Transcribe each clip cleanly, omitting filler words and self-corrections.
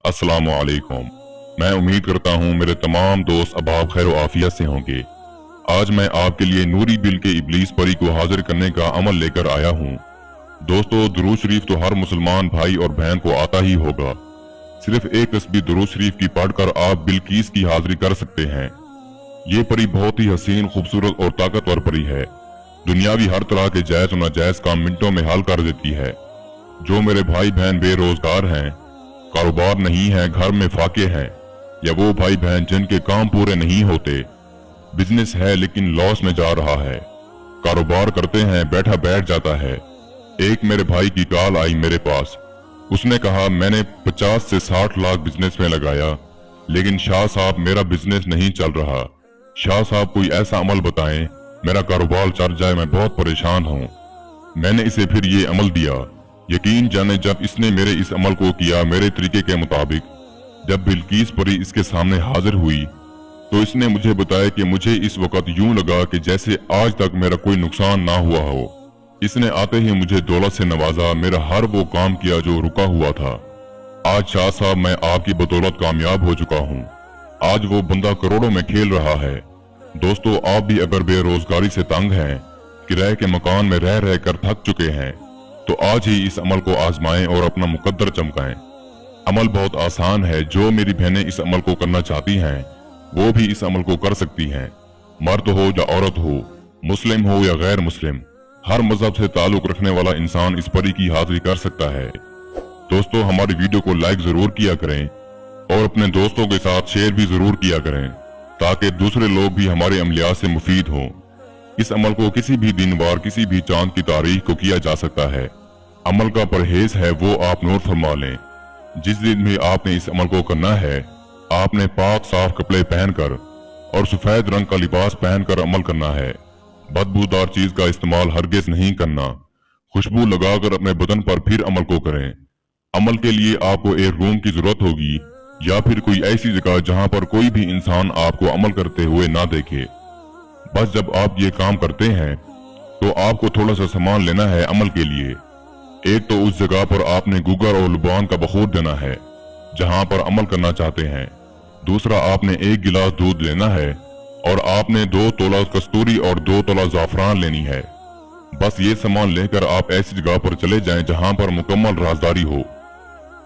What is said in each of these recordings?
अस्सलाम वालेकुम। मैं उम्मीद करता हूँ मेरे तमाम दोस्त अबाब खैर व आफियत से होंगे। आज मैं आपके लिए नूरी बिल के इबलीस परी को हाजिर करने का अमल लेकर आया हूँ। दोस्तों, दुरूद शरीफ तो हर मुसलमान भाई और बहन को आता ही होगा। सिर्फ एक तस्बीह दुरूद शरीफ की पढ़कर आप बिल्कीस की हाजिरी कर सकते हैं। ये परी बहुत ही हसीन, खूबसूरत और ताकतवर परी है। दुनियावी हर तरह के जायज और नाजायज काम मिनटों में हल कर देती है। जो मेरे भाई बहन बेरोजगार हैं, कारोबार नहीं है, घर में फाके हैं, या वो भाई बहन जिनके काम पूरे नहीं होते, बिजनेस है लेकिन लॉस में जा रहा है, कारोबार करते हैं बैठा बैठ जाता है। एक मेरे भाई की कॉल आई मेरे पास। उसने कहा मैंने 50 से 60 लाख बिजनेस में लगाया, लेकिन शाह साहब मेरा बिजनेस नहीं चल रहा। शाह साहब कोई ऐसा अमल बताएं मेरा कारोबार चल जाए, मैं बहुत परेशान हूँ। मैंने इसे फिर ये अमल दिया। यकीन जाने जब इसने मेरे इस अमल को किया मेरे तरीके के मुताबिक, जब बिल्कीस परी इसके सामने हाजिर हुई तो इसने मुझे बताया कि मुझे इस वक्त यूं लगा कि जैसे आज तक मेरा कोई नुकसान ना हुआ हो। इसने आते ही मुझे दौलत से नवाजा, मेरा हर वो काम किया जो रुका हुआ था। आज शाह साहब मैं आपकी बदौलत कामयाब हो चुका हूँ। आज वो बंदा करोड़ों में खेल रहा है। दोस्तों, आप भी अगर बेरोजगारी से तंग हैं, किराए के मकान में रह रह कर थक चुके हैं, तो आज ही इस अमल को आजमाएं और अपना मुकद्दर चमकाएं। अमल बहुत आसान है। जो मेरी बहनें इस अमल को करना चाहती हैं वो भी इस अमल को कर सकती हैं। मर्द हो या औरत हो, मुस्लिम हो या गैर मुस्लिम, हर मजहब से ताल्लुक रखने वाला इंसान इस परी की हाजिरी कर सकता है। दोस्तों, हमारी वीडियो को लाइक जरूर किया करें और अपने दोस्तों के साथ शेयर भी जरूर किया करें, ताकि दूसरे लोग भी हमारे अमलियात से मुफीद हों। इस अमल को किसी भी दिन वार, किसी भी चांद की तारीख को किया जा सकता है। अमल का परहेज है वो आप नोट फरमा लें। जिस दिन भी आपने इस अमल को करना है, आपने पाक साफ कपड़े पहनकर और सफेद रंग का लिबास पहनकर अमल करना है। बदबूदार चीज का इस्तेमाल हरगिज नहीं करना। खुशबू लगाकर अपने बदन पर फिर अमल को करें। अमल के लिए आपको एक रूम की जरूरत होगी या फिर कोई ऐसी जगह जहां पर कोई भी इंसान आपको अमल करते हुए ना देखे। बस जब आप ये काम करते हैं तो आपको थोड़ा सा सामान लेना है अमल के लिए। एक तो उस जगह पर आपने गुगर और लुबान का बखूर देना है जहां पर अमल करना चाहते हैं। दूसरा, आपने 1 गिलास दूध लेना है और आपने 2 तोला कस्तूरी और 2 तोला जाफरान लेनी है। बस ये सामान लेकर आप ऐसी जगह पर चले जाएं जहां पर मुकम्मल राजदारी हो।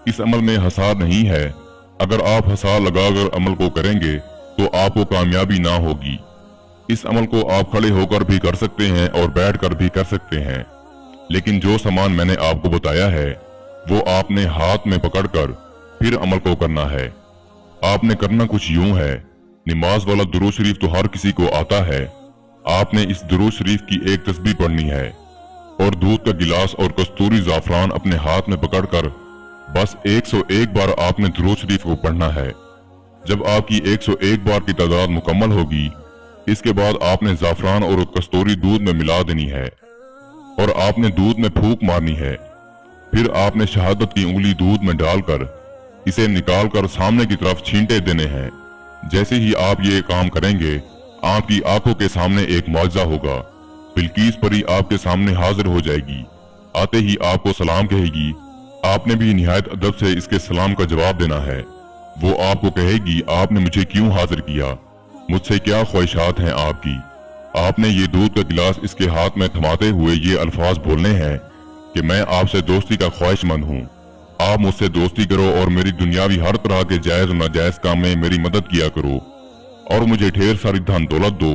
इस अमल में हसार नहीं है। अगर आप हसार लगाकर अमल को करेंगे तो आपको कामयाबी ना होगी। इस अमल को आप खड़े होकर भी कर सकते हैं और बैठकर भी कर सकते हैं, लेकिन जो सामान मैंने आपको बताया है वो आपने हाथ में पकड़कर फिर अमल को करना है। आपने करना कुछ यूं है। नमाज वाला दुरूद शरीफ तो हर किसी को आता है। आपने इस दुरूद शरीफ की एक तस्बीह पढ़नी है और दूध का गिलास और कस्तूरी जाफरान अपने हाथ में पकड़कर बस 101 बार आपने दुरूद शरीफ को पढ़ना है। जब आपकी 101 बार की तादाद मुकम्मल होगी, इसके बाद आपने जाफरान और कस्तूरी दूध में मिला देनी है और आपने दूध में फूंक मारनी है। फिर आपने शहादत की उंगली दूध में डालकर इसे निकालकर सामने की तरफ छींटे देने हैं। जैसे ही आप ये काम करेंगे, आपकी आंखों के सामने एक मौजज़ा होगा। बिल्कीस परी आपके सामने हाजिर हो जाएगी। आते ही आपको सलाम कहेगी। आपने भी निहायत अदब से इसके सलाम का जवाब देना है। वो आपको कहेगी आपने मुझे क्यों हाजिर किया, मुझसे क्या ख्वाहिशात हैं आपकी। आपने ये दूध का गिलास इसके हाथ में थमाते हुए ये अल्फाज बोलने हैं कि मैं आपसे दोस्ती का ख्वाहिशमंद हूँ। आप मुझसे दोस्ती करो और मेरी दुनियावी हर तरह के जायज और नाजायज काम में मेरी मदद किया करो और मुझे ढेर सारी धन दौलत दो,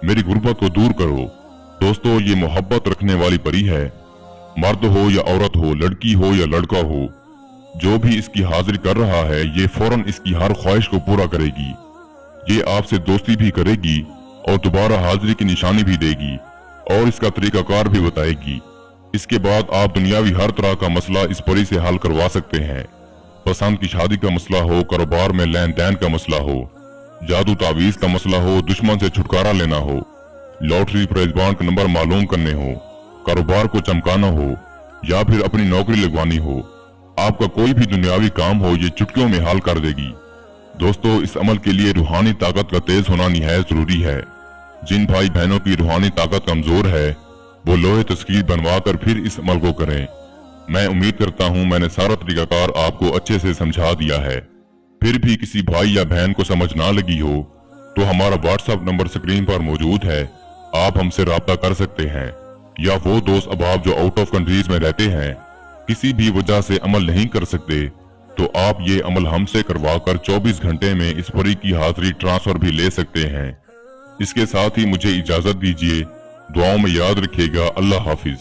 मेरी गुर्बत को दूर करो। दोस्तों, ये मोहब्बत रखने वाली परी है। मर्द हो या औरत हो, लड़की हो या लड़का हो, जो भी इसकी हाजिरी कर रहा है ये फौरन इसकी हर ख्वाहिश को पूरा करेगी। ये आपसे दोस्ती भी करेगी और दोबारा हाजिरी की निशानी भी देगी और इसका तरीकाकार भी बताएगी। इसके बाद आप दुनियावी हर तरह का मसला इस परी से हल करवा सकते हैं। पसंद की शादी का मसला हो, कारोबार में लेन देन का मसला हो, जादू तावीज का मसला हो, दुश्मन से छुटकारा लेना हो, लॉटरी प्रेजबान का नंबर मालूम करने हो, कारोबार को चमकाना हो या फिर अपनी नौकरी लगवानी हो, आपका कोई भी दुनियावी काम हो, ये चुटकियों में हल कर देगी। दोस्तों, इस अमल के लिए रूहानी ताकत का तेज होना निहायत जरूरी है। जिन भाई बहनों की रूहानी ताकत कमजोर है वो लोहे तस्कीर बनवा कर फिर इस अमल को करें। मैं उम्मीद करता हूँ मैंने सारा तरीकाकार आपको अच्छे से समझा दिया है। फिर भी किसी भाई या बहन को समझ ना लगी हो तो हमारा व्हाट्सएप नंबर स्क्रीन पर मौजूद है, आप हमसे राब्ता कर सकते हैं। या वो दोस्त अहबाब जो आउट ऑफ कंट्रीज में रहते हैं, किसी भी वजह से अमल नहीं कर सकते, तो आप ये अमल हमसे करवाकर 24 घंटे में इस परी की हाजिरी ट्रांसफर भी ले सकते हैं। इसके साथ ही मुझे इजाजत दीजिए, दुआओं में याद रखिएगा। अल्लाह हाफिज।